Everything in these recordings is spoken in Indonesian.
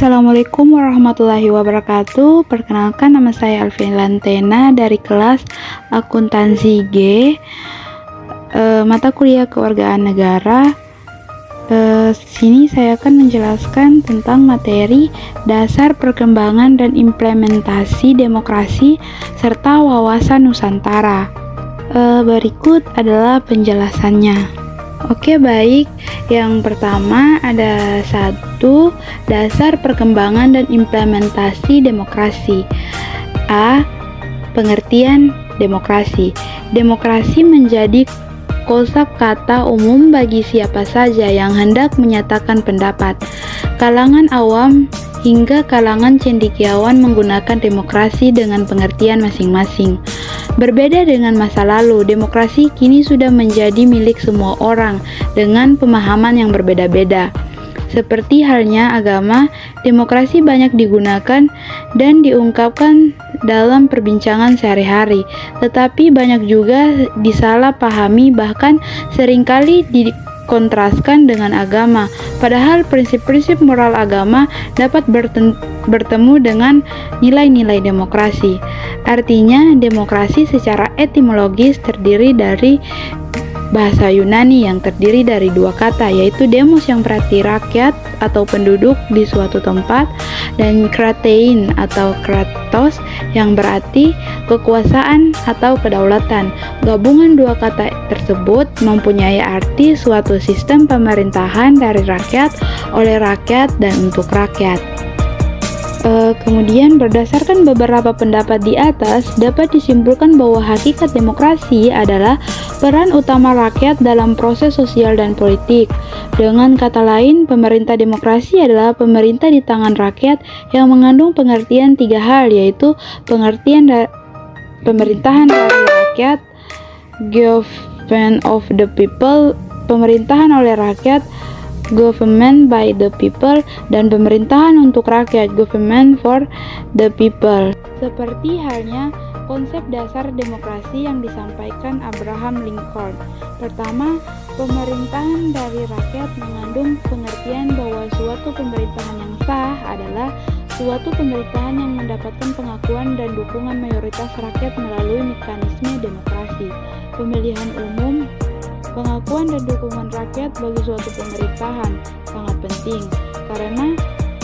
Assalamualaikum warahmatullahi wabarakatuh. Perkenalkan, nama saya Alvin Lantena dari kelas Akuntansi G, mata kuliah Kewargaan Negara. Sini saya akan menjelaskan tentang materi dasar perkembangan dan implementasi demokrasi serta wawasan Nusantara. Berikut adalah penjelasannya. Oke, baik. Yang pertama ada 1, dasar perkembangan dan implementasi demokrasi. A. Pengertian demokrasi. Demokrasi menjadi kosakata umum bagi siapa saja yang hendak menyatakan pendapat. Kalangan awam hingga kalangan cendekiawan menggunakan demokrasi dengan pengertian masing-masing. Berbeda dengan masa lalu, demokrasi kini sudah menjadi milik semua orang dengan pemahaman yang berbeda-beda. Seperti halnya agama, demokrasi banyak digunakan dan diungkapkan dalam perbincangan sehari-hari, tetapi banyak juga disalahpahami, bahkan seringkali dikontraskan dengan agama. Padahal prinsip-prinsip moral agama dapat bertemu dengan nilai-nilai demokrasi. Artinya, demokrasi secara etimologis terdiri dari bahasa Yunani yang terdiri dari 2 kata, yaitu demos yang berarti rakyat atau penduduk di suatu tempat, dan kratein atau kratos yang berarti kekuasaan atau kedaulatan. Gabungan 2 kata tersebut mempunyai arti suatu sistem pemerintahan dari rakyat, oleh rakyat, dan untuk rakyat. Kemudian berdasarkan beberapa pendapat di atas, dapat disimpulkan bahwa hakikat demokrasi adalah peran utama rakyat dalam proses sosial dan politik. Dengan kata lain, pemerintah demokrasi adalah pemerintah di tangan rakyat yang mengandung pengertian 3 hal, yaitu pemerintahan dari rakyat, government of the people, pemerintahan oleh rakyat, government by the people, dan pemerintahan untuk rakyat, government for the people. Seperti halnya konsep dasar demokrasi yang disampaikan Abraham Lincoln. Pertama, pemerintahan dari rakyat mengandung pengertian bahwa suatu pemerintahan yang sah adalah suatu pemerintahan yang mendapatkan pengakuan dan dukungan mayoritas rakyat melalui mekanisme demokrasi, pemilihan umum. Pengakuan dan dukungan rakyat bagi suatu pemerintahan sangat penting, karena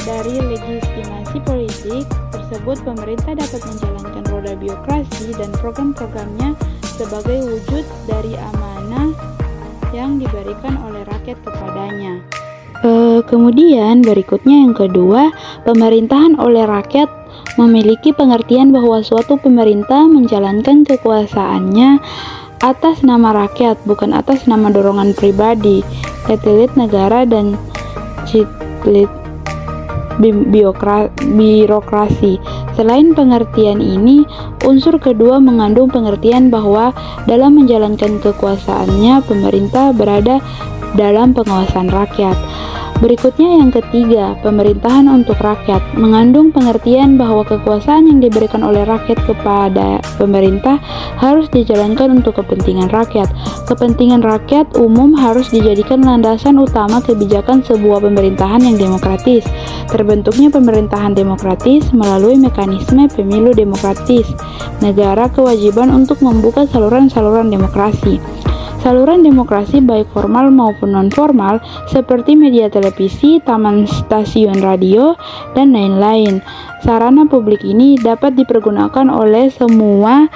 dari legitimasi politik tersebut pemerintah dapat menjalankan roda birokrasi dan program-programnya sebagai wujud dari amanah yang diberikan oleh rakyat kepadanya. Kemudian berikutnya yang kedua, pemerintahan oleh rakyat memiliki pengertian bahwa suatu pemerintah menjalankan kekuasaannya atas nama rakyat, bukan atas nama dorongan pribadi, elit negara, dan citlit birokrasi. Selain pengertian ini, unsur kedua mengandung pengertian bahwa dalam menjalankan kekuasaannya, pemerintah berada dalam pengawasan rakyat. Berikutnya yang ketiga, pemerintahan untuk rakyat mengandung pengertian bahwa kekuasaan yang diberikan oleh rakyat kepada pemerintah harus dijalankan untuk kepentingan rakyat. Kepentingan rakyat umum harus dijadikan landasan utama kebijakan sebuah pemerintahan yang demokratis. Terbentuknya pemerintahan demokratis melalui mekanisme pemilu demokratis. Negara kewajiban untuk membuka saluran-saluran demokrasi. Saluran demokrasi baik formal maupun non-formal seperti media televisi, taman stasiun radio, dan lain-lain. Sarana publik ini dapat dipergunakan oleh semua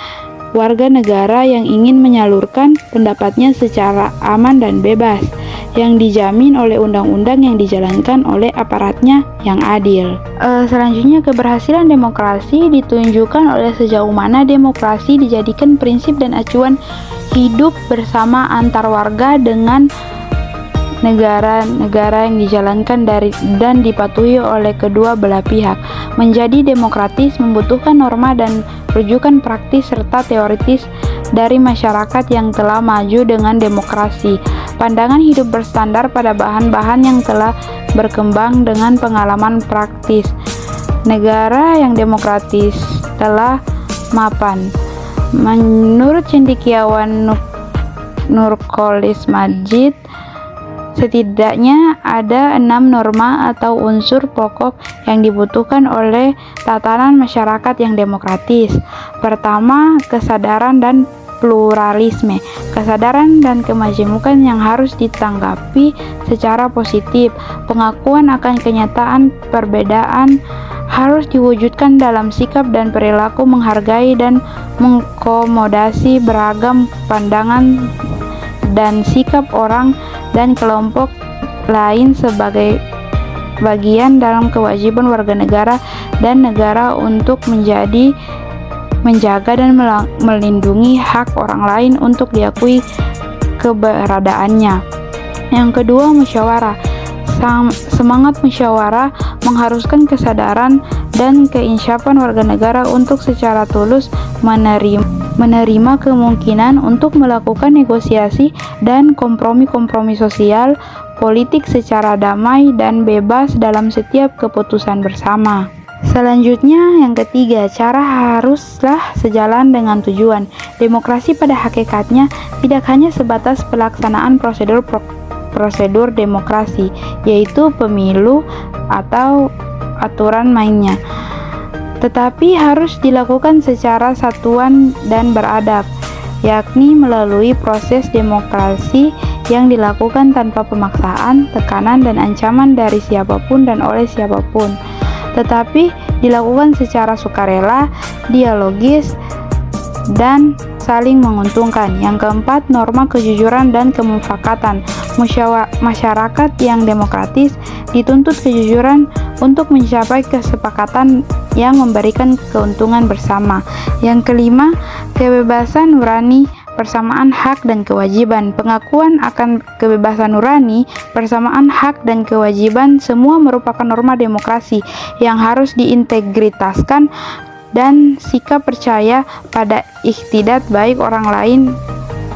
warga negara yang ingin menyalurkan pendapatnya secara aman dan bebas, yang dijamin oleh undang-undang yang dijalankan oleh aparatnya yang adil. Selanjutnya, keberhasilan demokrasi ditunjukkan oleh sejauh mana demokrasi dijadikan prinsip dan acuan hidup bersama antar warga dengan negara-negara yang dijalankan dan dipatuhi oleh kedua belah pihak. Menjadi demokratis membutuhkan norma dan rujukan praktis serta teoritis dari masyarakat yang telah maju dengan demokrasi. Pandangan hidup berstandar pada bahan-bahan yang telah berkembang dengan pengalaman praktis. Negara yang demokratis telah mapan. Menurut cendekiawan Nurcholis Madjid, Setidaknya ada 6 norma atau unsur pokok yang dibutuhkan oleh tatanan masyarakat yang demokratis. Pertama, kesadaran dan pluralisme. Kesadaran dan kemajemukan yang harus ditanggapi secara positif. Pengakuan akan kenyataan perbedaan harus diwujudkan dalam sikap dan perilaku menghargai dan mengakomodasi beragam pandangan dan sikap orang dan kelompok lain sebagai bagian dalam kewajiban warga negara dan negara untuk menjaga dan melindungi hak orang lain untuk diakui keberadaannya. Yang kedua, musyawarah. Semangat musyawarah mengharuskan kesadaran dan keinsyafan warga negara untuk secara tulus menerima kemungkinan untuk melakukan negosiasi dan kompromi-kompromi sosial politik secara damai dan bebas dalam setiap keputusan bersama. Selanjutnya, yang ketiga, cara haruslah sejalan dengan tujuan. Demokrasi pada hakikatnya tidak hanya sebatas pelaksanaan prosedur demokrasi, yaitu pemilu atau aturan mainnya, tetapi harus dilakukan secara satuan dan beradab, yakni melalui proses demokrasi yang dilakukan tanpa pemaksaan, tekanan, dan ancaman dari siapapun dan oleh siapapun, tetapi dilakukan secara sukarela, dialogis, dan saling menguntungkan. Yang keempat, norma kejujuran dan kemufakatan. Masyarakat yang demokratis dituntut kejujuran untuk mencapai kesepakatan yang memberikan keuntungan bersama. Yang kelima, kebebasan nurani, persamaan hak dan kewajiban. Pengakuan akan kebebasan nurani, persamaan hak dan kewajiban semua merupakan norma demokrasi yang harus diintegritaskan dan sikap percaya pada ikhtidat baik orang lain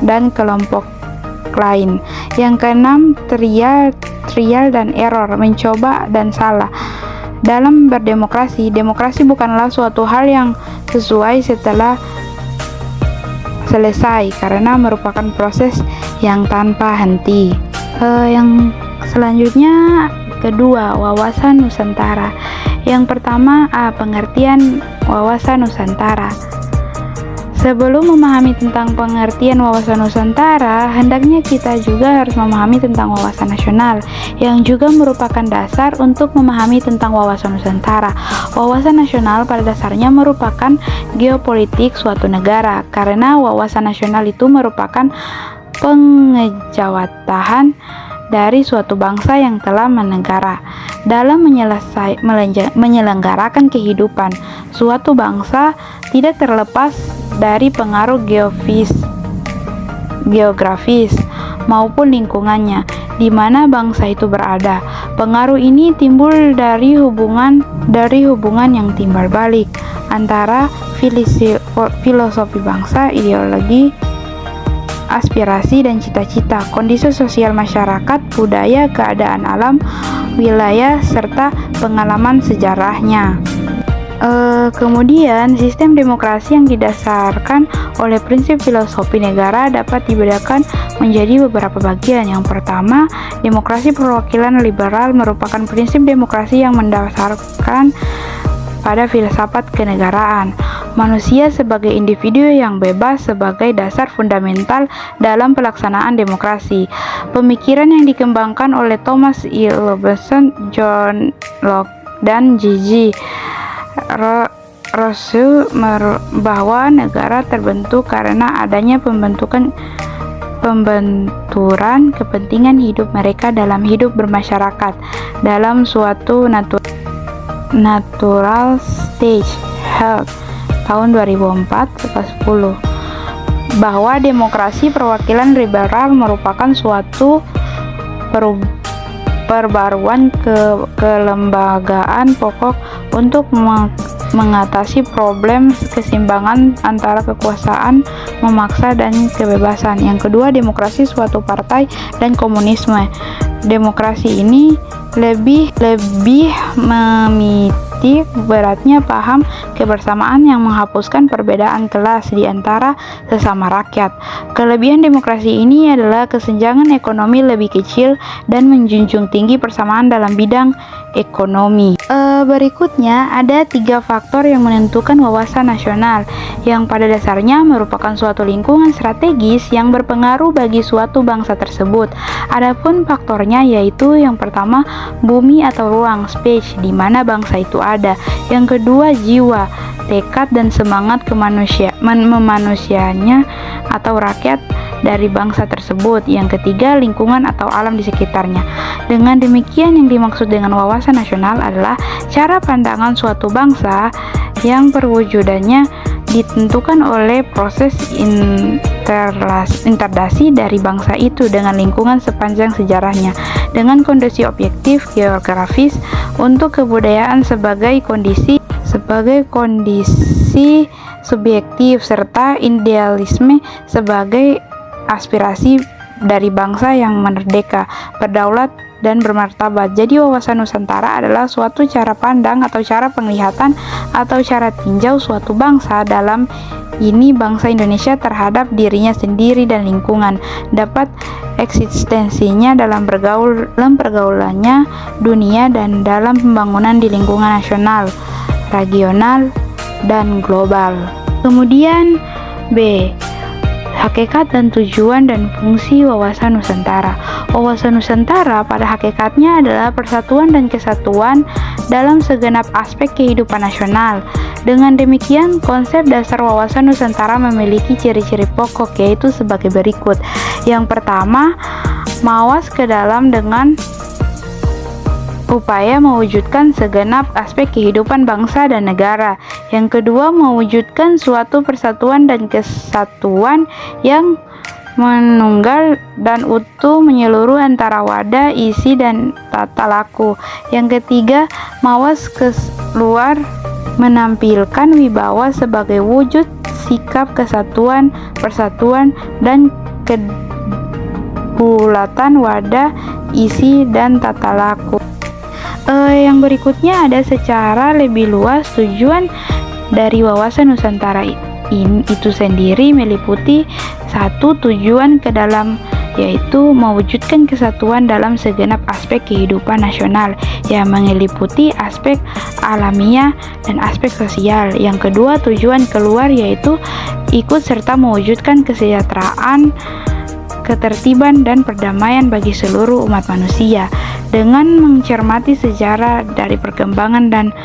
dan kelompok lain. Yang keenam, trial dan error, mencoba dan salah. Dalam berdemokrasi, demokrasi bukanlah suatu hal yang sesuai setelah selesai karena merupakan proses yang tanpa henti. Yang selanjutnya, kedua, wawasan Nusantara. Yang pertama, pengertian wawasan Nusantara. Sebelum memahami tentang pengertian wawasan Nusantara, hendaknya kita juga harus memahami tentang wawasan nasional, yang juga merupakan dasar untuk memahami tentang wawasan Nusantara. Wawasan nasional pada dasarnya merupakan geopolitik suatu negara, karena wawasan nasional itu merupakan pengejawatahan dari suatu bangsa yang telah menegara dalam menyelenggarakan kehidupan suatu bangsa tidak terlepas dari pengaruh geografis maupun lingkungannya di mana bangsa itu berada. Pengaruh ini timbul dari hubungan yang timbal balik antara filosofi bangsa, ideologi, aspirasi dan cita-cita, kondisi sosial masyarakat, budaya, keadaan alam, wilayah, serta pengalaman sejarahnya. Kemudian, sistem demokrasi yang didasarkan oleh prinsip filosofi negara dapat dibedakan menjadi beberapa bagian. Yang pertama, demokrasi perwakilan liberal merupakan prinsip demokrasi yang mendasarkan pada filsafat kenegaraan. Manusia sebagai individu yang bebas sebagai dasar fundamental dalam pelaksanaan demokrasi. Pemikiran yang dikembangkan oleh Thomas E. Robinson, John Locke, dan G.G. Rousseau bahwa negara terbentuk karena adanya pembenturan kepentingan hidup mereka dalam hidup bermasyarakat dalam suatu natural stage health tahun 2004 kelas 10, bahwa demokrasi perwakilan liberal merupakan suatu perbaruan kelembagaan pokok untuk mengatasi problem keseimbangan antara kekuasaan memaksa dan kebebasan. Yang kedua, demokrasi suatu partai dan komunisme. Demokrasi ini lebih memiti titik beratnya paham kebersamaan yang menghapuskan perbedaan kelas di antara sesama rakyat. Kelebihan demokrasi ini adalah kesenjangan ekonomi lebih kecil dan menjunjung tinggi persamaan dalam bidang ekonomi. Berikutnya ada 3 faktor yang menentukan wawasan nasional, yang pada dasarnya merupakan suatu lingkungan strategis yang berpengaruh bagi suatu bangsa tersebut. Adapun faktornya yaitu yang pertama bumi atau ruang, space, di mana bangsa itu ada. Yang kedua jiwa, tekad dan semangat memanusianya atau rakyat dari bangsa tersebut. Yang ketiga lingkungan atau alam di sekitarnya. Dengan demikian, yang dimaksud dengan wawasan nasional adalah cara pandangan suatu bangsa yang perwujudannya ditentukan oleh proses interdasi dari bangsa itu dengan lingkungan sepanjang sejarahnya, dengan kondisi objektif geografis untuk kebudayaan sebagai kondisi subjektif, serta idealisme sebagai aspirasi dari bangsa yang merdeka, berdaulat, dan bermartabat. Jadi wawasan Nusantara adalah suatu cara pandang atau cara penglihatan atau cara tinjau suatu bangsa, dalam ini bangsa Indonesia terhadap dirinya sendiri dan lingkungan, dapat eksistensinya dalam pergaulannya dunia dan dalam pembangunan di lingkungan nasional, regional, dan global. Kemudian B. Hakikat dan tujuan dan fungsi wawasan Nusantara. Wawasan Nusantara pada hakikatnya adalah persatuan dan kesatuan dalam segenap aspek kehidupan nasional. Dengan demikian, konsep dasar wawasan Nusantara memiliki ciri-ciri pokok, yaitu sebagai berikut. Yang pertama, mawas ke dalam dengan upaya mewujudkan segenap aspek kehidupan bangsa dan negara. Yang kedua, mewujudkan suatu persatuan dan kesatuan yang menunggal dan utuh menyeluruh antara wadah, isi, dan tata laku. Yang ketiga, mawas keluar menampilkan wibawa sebagai wujud sikap kesatuan, persatuan, dan kebulatan wadah, isi, dan tata laku. Yang berikutnya ada secara lebih luas tujuan dari wawasan Nusantara itu sendiri meliputi satu tujuan ke dalam, yaitu mewujudkan kesatuan dalam segenap aspek kehidupan nasional yang meliputi aspek alamiah dan aspek sosial. Yang kedua, tujuan keluar, yaitu ikut serta mewujudkan kesejahteraan, ketertiban, dan perdamaian bagi seluruh umat manusia. Dengan mencermati sejarah dari perkembangan dan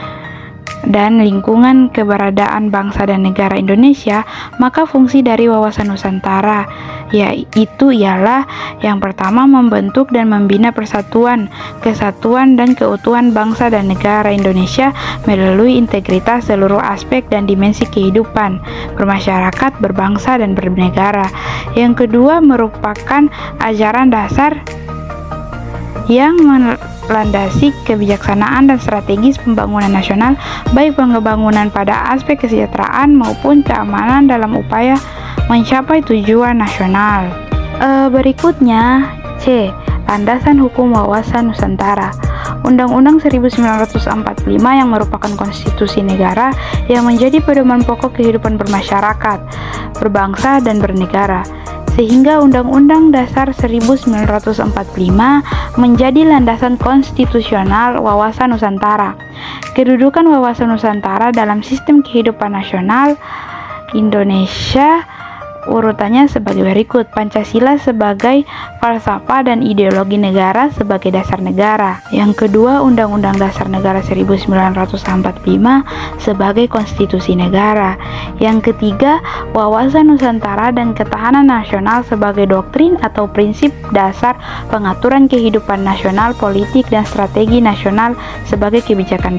lingkungan keberadaan bangsa dan negara Indonesia, maka fungsi dari wawasan Nusantara yaitu ialah yang pertama membentuk dan membina persatuan, kesatuan, dan keutuhan bangsa dan negara Indonesia melalui integritas seluruh aspek dan dimensi kehidupan bermasyarakat, berbangsa, dan bernegara. Yang kedua merupakan ajaran dasar yang melandasi kebijaksanaan dan strategis pembangunan nasional, baik pembangunan pada aspek kesejahteraan maupun keamanan dalam upaya mencapai tujuan nasional. Berikutnya C. Landasan hukum wawasan Nusantara. Undang-Undang 1945 yang merupakan konstitusi negara yang menjadi pedoman pokok kehidupan bermasyarakat, berbangsa, dan bernegara, sehingga Undang-Undang Dasar 1945 menjadi landasan konstitusional wawasan Nusantara. Kedudukan wawasan Nusantara dalam sistem kehidupan nasional Indonesia urutannya sebagai berikut: Pancasila sebagai falsafah dan ideologi negara sebagai dasar negara. Yang kedua, Undang-Undang Dasar Negara 1945 sebagai konstitusi negara. Yang ketiga, wawasan Nusantara dan ketahanan nasional sebagai doktrin atau prinsip dasar pengaturan kehidupan nasional, politik, dan strategi nasional sebagai kebijakan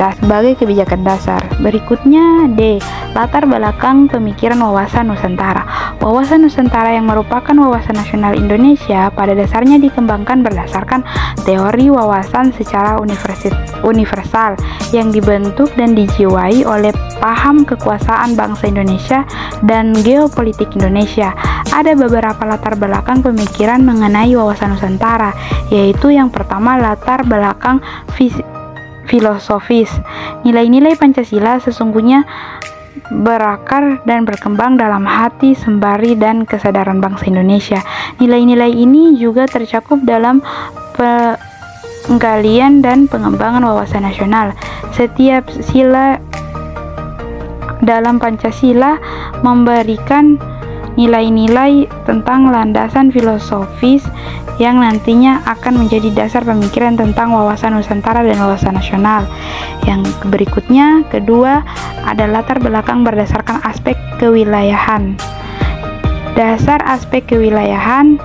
dasar. Berikutnya D. Latar belakang pemikiran wawasan Nusantara. Wawasan Nusantara yang merupakan wawasan nasional Indonesia pada dasarnya dikembangkan berdasarkan teori wawasan secara universal yang dibentuk dan dijiwai oleh paham kekuasaan bangsa Indonesia dan geopolitik Indonesia. Ada beberapa latar belakang pemikiran mengenai wawasan Nusantara, yaitu yang pertama latar belakang filosofis. Nilai-nilai Pancasila sesungguhnya berakar dan berkembang dalam hati, sembari, dan kesadaran bangsa Indonesia. Nilai-nilai ini juga tercakup dalam penggalian dan pengembangan wawasan nasional. Setiap sila dalam Pancasila memberikan nilai-nilai tentang landasan filosofis yang nantinya akan menjadi dasar pemikiran tentang wawasan Nusantara dan wawasan nasional. Yang berikutnya, kedua, ada latar belakang berdasarkan aspek kewilayahan. Dasar aspek kewilayahan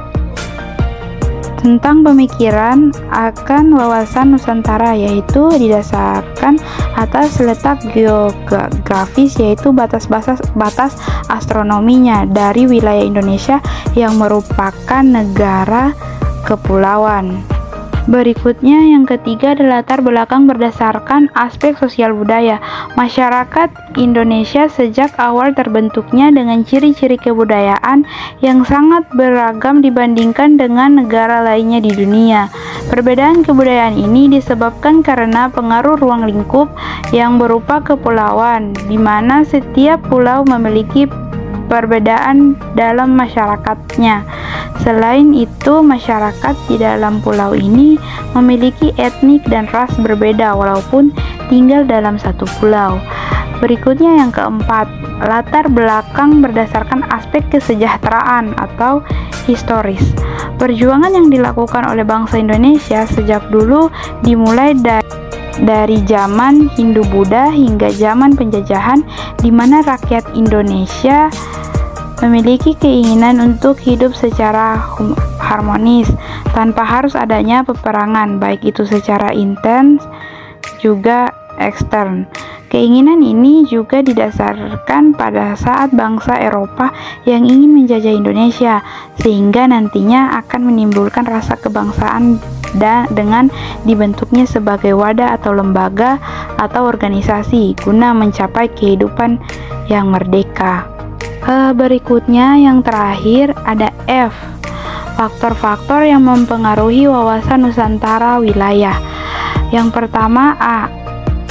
tentang pemikiran akan wawasan Nusantara, yaitu didasarkan atas letak geografis, yaitu batas astronominya dari wilayah Indonesia yang merupakan negara kepulauan. Berikutnya, yang ketiga adalah latar belakang berdasarkan aspek sosial budaya. Masyarakat Indonesia sejak awal terbentuknya dengan ciri-ciri kebudayaan yang sangat beragam dibandingkan dengan negara lainnya di dunia. Perbedaan kebudayaan ini disebabkan karena pengaruh ruang lingkup yang berupa kepulauan, di mana setiap pulau memiliki perbedaan dalam masyarakatnya. Selain itu, masyarakat di dalam pulau ini memiliki etnik dan ras berbeda walaupun tinggal dalam satu pulau. Berikutnya, yang keempat, latar belakang berdasarkan aspek kesejahteraan atau historis. Perjuangan yang dilakukan oleh bangsa Indonesia sejak dulu dimulai dari zaman Hindu-Buddha hingga zaman penjajahan, di mana rakyat Indonesia memiliki keinginan untuk hidup secara harmonis tanpa harus adanya peperangan, baik itu secara intens juga ekstern. Keinginan ini juga didasarkan pada saat bangsa Eropa yang ingin menjajah Indonesia, sehingga nantinya akan menimbulkan rasa kebangsaan dengan dibentuknya sebagai wadah atau lembaga atau organisasi guna mencapai kehidupan yang merdeka. Berikutnya, yang terakhir ada F, faktor-faktor yang mempengaruhi wawasan Nusantara wilayah. Yang pertama, A,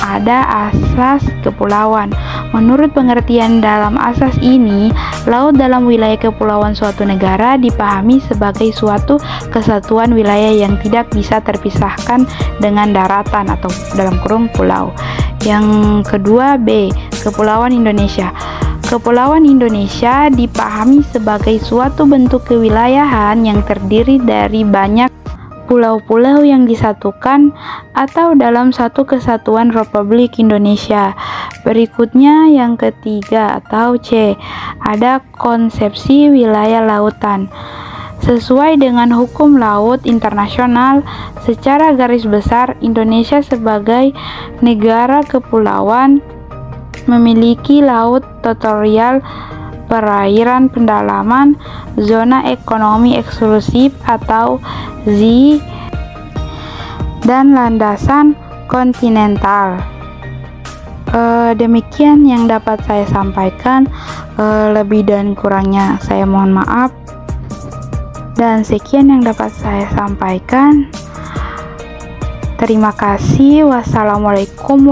ada asas kepulauan. Menurut pengertian dalam asas ini, laut dalam wilayah kepulauan suatu negara dipahami sebagai suatu kesatuan wilayah yang tidak bisa terpisahkan dengan daratan atau dalam kurung pulau. Yang kedua, B, Kepulauan Indonesia. Kepulauan Indonesia dipahami sebagai suatu bentuk kewilayahan yang terdiri dari banyak pulau-pulau yang disatukan atau dalam satu kesatuan Republik Indonesia. Berikutnya, yang ketiga atau C, ada konsepsi wilayah lautan. Sesuai dengan hukum laut internasional, secara garis besar Indonesia sebagai negara kepulauan memiliki laut teritorial, perairan pendalaman, zona ekonomi eksklusif atau ZEE, dan landasan kontinental. Demikian yang dapat saya sampaikan. Lebih dan kurangnya saya mohon maaf. Dan sekian yang dapat saya sampaikan. Terima kasih. Wassalamualaikum